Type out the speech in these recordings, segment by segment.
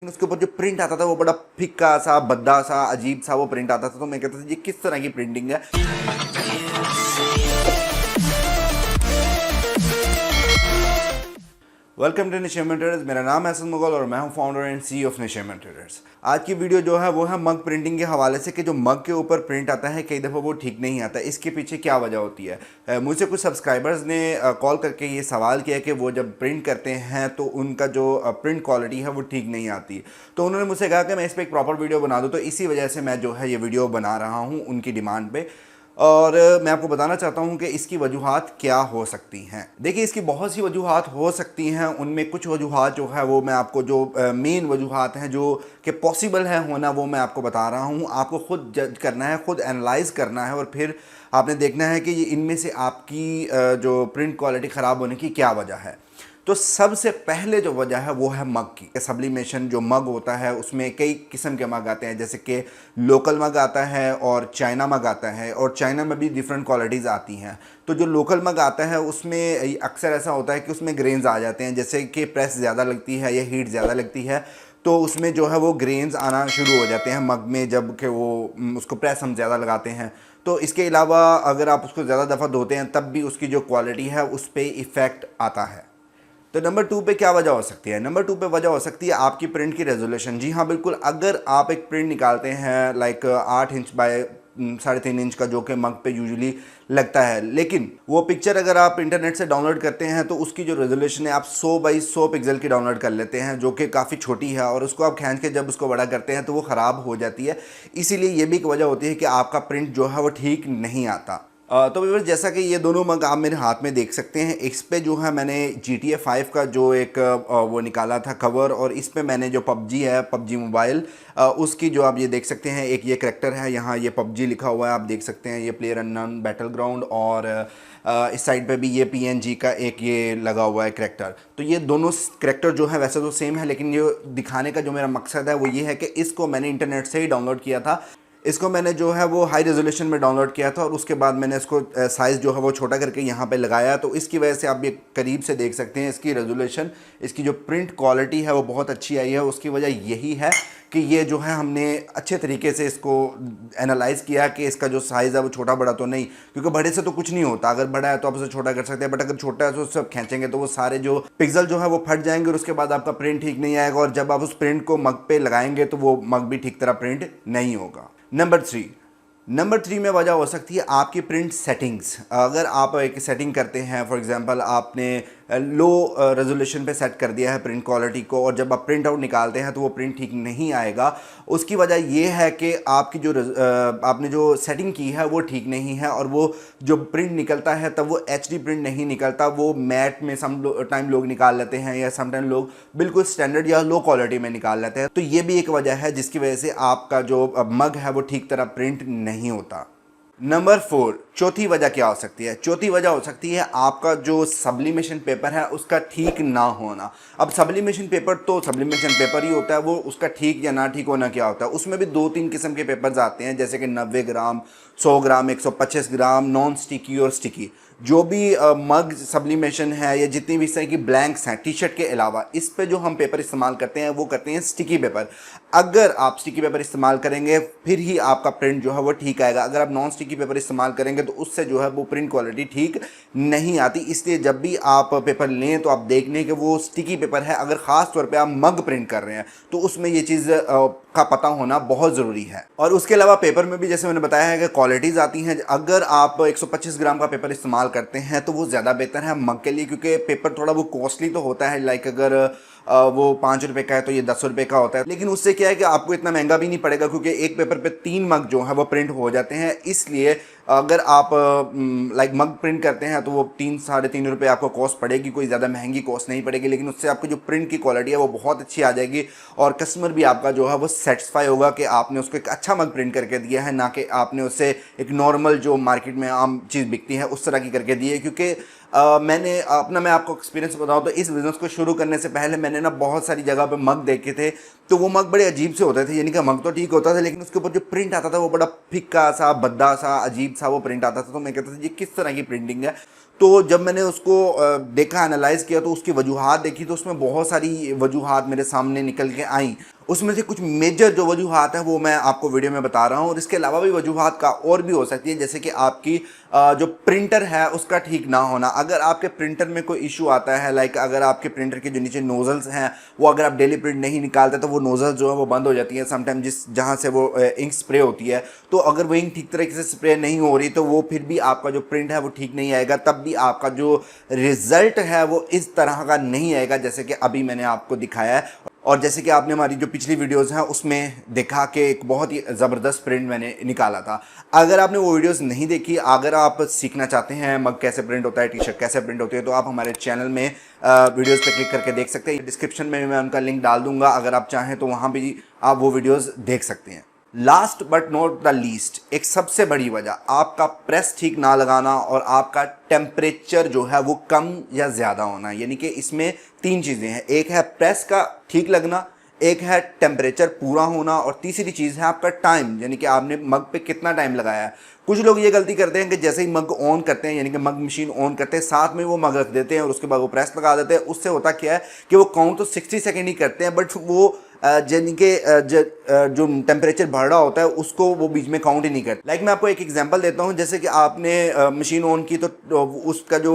उसके ऊपर जो प्रिंट आता था वो बड़ा फिक्का सा, भद्दा सा, अजीब सा वो प्रिंट आता था। तो मैं कहता था ये किस तरह की प्रिंटिंग है। Welcome to Nisheman traders. मेरा नाम है हसन मुगल और मैं हूं founder and CEO of Nisheman traders. आज की वीडियो जो है वो है मग प्रिंटिंग के हवाले से कि जो मग के ऊपर प्रिंट आता है कई दफ़ा वो ठीक नहीं आता, इसके पीछे क्या वजह होती है। मुझसे कुछ सब्सक्राइबर्स ने कॉल करके ये सवाल किया कि वो जब प्रिंट करते हैं तो उनका जो प्रिंट क्वालिटी है वो ठीक नहीं आती। तो उन्होंने मुझसे कहा कि मैं इस पर एक प्रॉपर वीडियो बना दूँ, तो इसी वजह से मैं जो है ये वीडियो बना रहा हूँ उनकी डिमांड पर। और मैं आपको बताना चाहता हूं कि इसकी वजूहात क्या हो सकती हैं। देखिए, इसकी बहुत सी वजूहात हो सकती हैं। उनमें कुछ वजूहात जो है वो मैं आपको जो मेन वजूहात हैं जो कि पॉसिबल है होना वो मैं आपको बता रहा हूं। आपको खुद जज करना है, खुद एनालाइज करना है और फिर आपने देखना है कि ये इनमें से आपकी जो प्रिंट क्वालिटी ख़राब होने की क्या वजह है। तो सबसे पहले जो वजह है वो है मग की। सब्लिमेशन जो मग होता है उसमें कई किस्म के मग आते हैं, जैसे कि लोकल मग आता है और चाइना मग आता है, और चाइना में भी डिफरेंट क्वालिटीज़ आती हैं। तो जो लोकल मग आता है उसमें अक्सर ऐसा होता है कि उसमें ग्रेन्स आ जाते हैं, जैसे कि प्रेस ज़्यादा लगती है या हीट ज़्यादा लगती है तो उसमें जो है वो ग्रेन्स आना शुरू हो जाते हैं मग में, जब कि वो उसको प्रेस हम ज़्यादा लगाते हैं। तो इसके अलावा अगर आप उसको ज़्यादा दफ़ा धोते हैं तब भी उसकी जो क्वालिटी है उस पर इफ़ेक्ट आता है। तो नंबर 2 पे क्या वजह हो सकती है? नंबर 2 पे वजह हो सकती है आपकी प्रिंट की रेजोल्यूशन। जी हाँ, बिल्कुल। अगर आप एक प्रिंट निकालते हैं लाइक 8 इंच बाय 3.5 इंच का, जो कि मग पे यूजुअली लगता है, लेकिन वो पिक्चर अगर आप इंटरनेट से डाउनलोड करते हैं तो उसकी जो रेजोल्यूशन है आप 100 बाई 100 पिक्सल की डाउनलोड कर लेते हैं, जो कि काफ़ी छोटी है, और उसको आप खींच के जब उसको बड़ा करते हैं तो वो ख़राब हो जाती है। इसीलिए ये भी एक वजह होती है कि आपका प्रिंट जो है वो ठीक नहीं आता। तो व्यूअर्स, जैसा कि ये दोनों मग आप मेरे हाथ में देख सकते हैं, इस पे जो है मैंने GTA 5 का जो एक वो निकाला था कवर, और इस पे मैंने जो PUBG है, PUBG मोबाइल, उसकी जो आप ये देख सकते हैं एक ये करैक्टर है, यहाँ ये PUBG लिखा हुआ है, आप देख सकते हैं ये प्लेयर अननोन बैटल ग्राउंड, और इस साइड पे भी ये PNG का एक ये लगा हुआ है करैक्टर। तो ये दोनों करैक्टर जो है वैसे तो सेम है, लेकिन ये दिखाने का जो मेरा मकसद है वो ये है कि इसको मैंने इंटरनेट से ही डाउनलोड किया था। इसको मैंने जो है वो हाई रेजोल्यूशन में डाउनलोड किया था और उसके बाद मैंने इसको साइज़ जो है वो छोटा करके यहाँ पे लगाया। तो इसकी वजह से आप ये करीब से देख सकते हैं इसकी रेजोल्यूशन, इसकी जो प्रिंट क्वालिटी है वो बहुत अच्छी आई है। उसकी वजह यही है कि ये जो है हमने अच्छे तरीके से इसको एनालाइज़ किया कि इसका जो साइज़ है वो छोटा बड़ा तो नहीं, क्योंकि बड़े से तो कुछ नहीं होता। अगर बड़ा है तो आप उसे छोटा कर सकते हैं, बट अगर छोटा है तो उससे आप खींचेंगे तो वो सारे जो पिक्सल जो है वो फट जाएंगे और उसके बाद आपका प्रिंट ठीक नहीं आएगा, और जब आप उस प्रिंट को मग पे लगाएंगे तो वो मग भी ठीक तरह प्रिंट नहीं होगा। नंबर 3 में वजह हो सकती है आपकी प्रिंट सेटिंग्स। अगर आप एक सेटिंग करते हैं, फॉर एग्जांपल आपने लो रेजोल्यूशन पे सेट कर दिया है प्रिंट क्वालिटी को, और जब आप प्रिंट आउट निकालते हैं तो वो प्रिंट ठीक नहीं आएगा। उसकी वजह ये है कि आपकी जो आपने जो सेटिंग की है वो ठीक नहीं है, और वो जो प्रिंट निकलता है तब वो HD प्रिंट नहीं निकलता, वो मैट में सम टाइम लोग निकाल लेते हैं, या सम टाइम लोग बिल्कुल स्टैंडर्ड या लो क्वालिटी में निकाल लेते हैं। तो ये भी एक वजह है जिसकी वजह से आपका जो मग है वो ठीक तरह प्रिंट नहीं होता। नंबर 4, चौथी वजह क्या हो सकती है? चौथी वजह हो सकती है आपका जो सब्लिमेशन पेपर है उसका ठीक ना होना। अब सब्लिमेशन पेपर तो सब्लिमेशन पेपर ही होता है, वो उसका ठीक या ना ठीक होना क्या होता है? उसमें भी 2-3 किस्म के पेपर्स आते हैं, जैसे कि 90 ग्राम, 100 ग्राम, 125 ग्राम, नॉन स्टिकी और स्टिकी। जो भी मग सब्लिमेशन है या जितनी भी इस तरह की ब्लैंक्स हैं टी शर्ट के अलावा, इस पे जो हम पेपर इस्तेमाल करते हैं वो करते हैं स्टिकी पेपर। अगर आप स्टिकी पेपर इस्तेमाल करेंगे फिर ही आपका प्रिंट जो है वो ठीक आएगा। अगर आप नॉन स्टिकी पेपर इस्तेमाल करेंगे तो उससे जो है वो प्रिंट क्वालिटी ठीक नहीं आती। इसलिए जब भी आप पेपर लें तो आप देख लें कि वो स्टिकी पेपर है। अगर ख़ास तौर पे आप मग प्रिंट कर रहे हैं तो उसमें ये चीज़ का पता होना बहुत ज़रूरी है। और उसके अलावा पेपर में भी जैसे मैंने बताया है कि क्वालिटीज़ आती हैं। अगर आप 125 ग्राम का पेपर इस्तेमाल करते हैं तो वो ज़्यादा बेहतर है मग के लिए, क्योंकि पेपर थोड़ा वो कॉस्टली तो होता है, लाइक अगर वो 5 रुपये का है तो ये 10 रुपये का होता है, लेकिन उससे क्या है कि आपको इतना महंगा भी नहीं पड़ेगा, क्योंकि एक पेपर पे 3 मग जो है वो प्रिंट हो जाते हैं। इसलिए अगर आप लाइक मग प्रिंट करते हैं तो वो 3-3.5 रुपये आपको कॉस्ट पड़ेगी, कोई ज़्यादा महंगी कॉस्ट नहीं पड़ेगी, लेकिन उससे आपकी जो प्रिंट की क्वालिटी है वो बहुत अच्छी आ जाएगी, और कस्टमर भी आपका जो है वो सेटिस्फाई होगा कि आपने उसको एक अच्छा मग प्रिंट करके दिया है, ना कि आपने उससे एक नॉर्मल जो मार्केट में आम चीज़ बिकती है उस तरह की करके दी है। क्योंकि मैं आपको एक्सपीरियंस बताऊं तो इस बिज़नेस को शुरू करने से पहले मैंने ना बहुत सारी जगह पे मग देखे थे, तो वो मग बड़े अजीब से होते थे। यानी कि मग तो ठीक होता था लेकिन उसके ऊपर जो प्रिंट आता था वो बड़ा फिक्का सा, भद्दा सा, अजीब सा वो प्रिंट आता था। तो मैं कहता था ये किस तरह की प्रिंटिंग है। तो जब मैंने उसको देखा, एनालाइज किया, तो उसकी वजूहात देखी, तो उसमें बहुत सारी वजूहात मेरे सामने निकल के आई। उसमें से कुछ मेजर जो वजूहात हैं वो मैं आपको वीडियो में बता रहा हूँ, और इसके अलावा भी वजूहात का और भी हो सकती है, जैसे कि आपकी जो प्रिंटर है उसका ठीक ना होना। अगर आपके प्रिंटर में कोई इशू आता है, लाइक अगर आपके प्रिंटर के जो नीचे नोजल्स हैं वो अगर आप डेली प्रिंट नहीं निकालते तो वो नोजल्स जो है वो बंद हो जाती है समटाइम, जहाँ से वो इंक स्प्रे होती है। तो अगर वो इंक ठीक तरीके से स्प्रे नहीं हो रही तो वो फिर भी आपका जो प्रिंट है वो ठीक नहीं आएगा, तब भी आपका जो रिजल्ट है वो इस तरह का नहीं आएगा जैसे कि अभी मैंने आपको दिखाया है। और जैसे कि आपने हमारी जो पिछली वीडियोस हैं उसमें देखा कि एक बहुत ही ज़बरदस्त प्रिंट मैंने निकाला था। अगर आपने वो वीडियोस नहीं देखी, अगर आप सीखना चाहते हैं मग कैसे प्रिंट होता है, टी शर्ट कैसे प्रिंट होती है, तो आप हमारे चैनल में वीडियोस पे क्लिक करके देख सकते हैं। डिस्क्रिप्शन में मैं उनका लिंक डाल दूंगा, अगर आप चाहें तो वहाँ भी आप वो वीडियोज़ देख सकते हैं। Last but not the least, एक सबसे बड़ी वजह आपका प्रेस ठीक ना लगाना और आपका टेम्परेचर जो है वो कम या ज़्यादा होना। यानी कि इसमें 3 चीज़ें हैं, एक है प्रेस का ठीक लगना, एक है टेम्परेचर पूरा होना, और तीसरी चीज़ है आपका टाइम, यानी कि आपने मग पे कितना टाइम लगाया है। कुछ लोग ये गलती करते हैं कि जैसे ही मग ऑन करते हैं, यानी कि मग मशीन ऑन करते हैं, साथ में वो मग रख देते हैं और उसके बाद वो प्रेस लगा देते हैं। उससे होता क्या है कि वो काउंट तो 60 सेकेंड ही करते हैं, बट वो यानी कि जो टेम्परेचर बढ़ रहा होता है उसको वो बीच में काउंट ही नहीं करते। लाइक मैं आपको एक एग्जांपल देता हूँ, जैसे कि आपने मशीन ऑन की तो उसका जो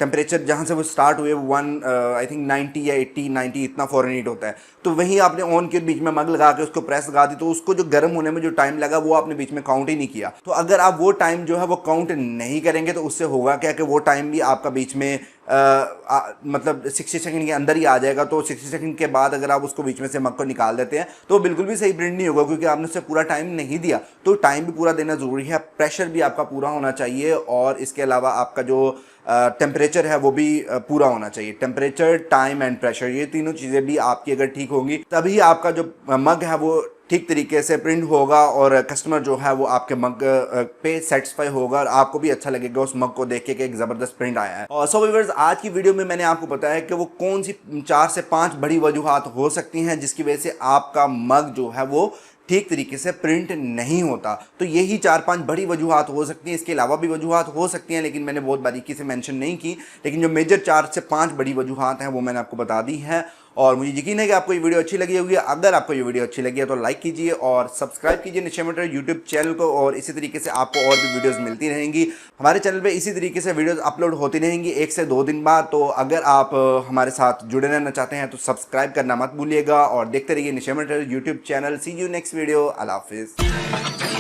टेम्परेचर जहाँ से वो स्टार्ट हुए 1 आई थिंक 90 या 80 90 इतना फ़ारेनहीट होता है, तो वहीं आपने ऑन के बीच में मग लगा के उसको प्रेस लगा दी, तो उसको जो गर्म होने में जो टाइम लगा वो आपने बीच में काउंट ही नहीं किया। तो अगर आप वो टाइम जो है वो काउंट नहीं करेंगे तो उससे होगा क्या कि वो टाइम भी आपका बीच में मतलब 60 सेकंड के अंदर ही आ जाएगा। तो 60 सेकंड के बाद अगर आप उसको बीच में से मग को निकाल देते हैं तो बिल्कुल भी सही प्रिंट नहीं होगा, क्योंकि आपने उससे पूरा टाइम नहीं दिया। तो टाइम भी पूरा देना ज़रूरी है, प्रेशर भी आपका पूरा होना चाहिए, और इसके अलावा आपका जो टेम्परेचर है वो भी पूरा होना चाहिए। टेम्परेचर, टाइम एंड प्रेशर, ये तीनों चीज़ें भी आपकी अगर ठीक होंगी तभी आपका जो मग है वो ठीक तरीके से प्रिंट होगा, और कस्टमर जो है वो आपके मग पे सेटिस्फाई होगा, और आपको भी अच्छा लगेगा उस मग को देख के कि एक ज़बरदस्त प्रिंट आया है। और सो व्यूअर्स, आज की वीडियो में मैंने आपको बताया कि वो कौन सी 4 से 5 बड़ी वजूहात हो सकती हैं जिसकी वजह से आपका मग जो है वो ठीक तरीके से प्रिंट नहीं होता। तो यही 4-5 बड़ी वजूहात हो सकती हैं, इसके अलावा भी वजूहात हो सकती हैं, लेकिन मैंने बहुत बारीकी से मेंशन नहीं की। लेकिन जो मेजर 4 से 5 बड़ी वजूहात हैं वो मैंने आपको बता दी हैं, और मुझे यकीन है कि आपको ये वीडियो अच्छी लगी होगी। अगर आपको ये वीडियो अच्छी लगी है तो लाइक कीजिए और सब्सक्राइब कीजिए निश्चय मेटर यूट्यूब चैनल को, और इसी तरीके से आपको और भी वीडियोस मिलती रहेंगी। हमारे चैनल पे इसी तरीके से वीडियोस अपलोड होती रहेंगी 1 से 2 दिन बाद। तो अगर आप हमारे साथ जुड़े रहना चाहते हैं तो सब्सक्राइब करना मत भूलिएगा, और देखते रहिए निश्चय मेटर YouTube channel. See you next video. Allah हाफिज़।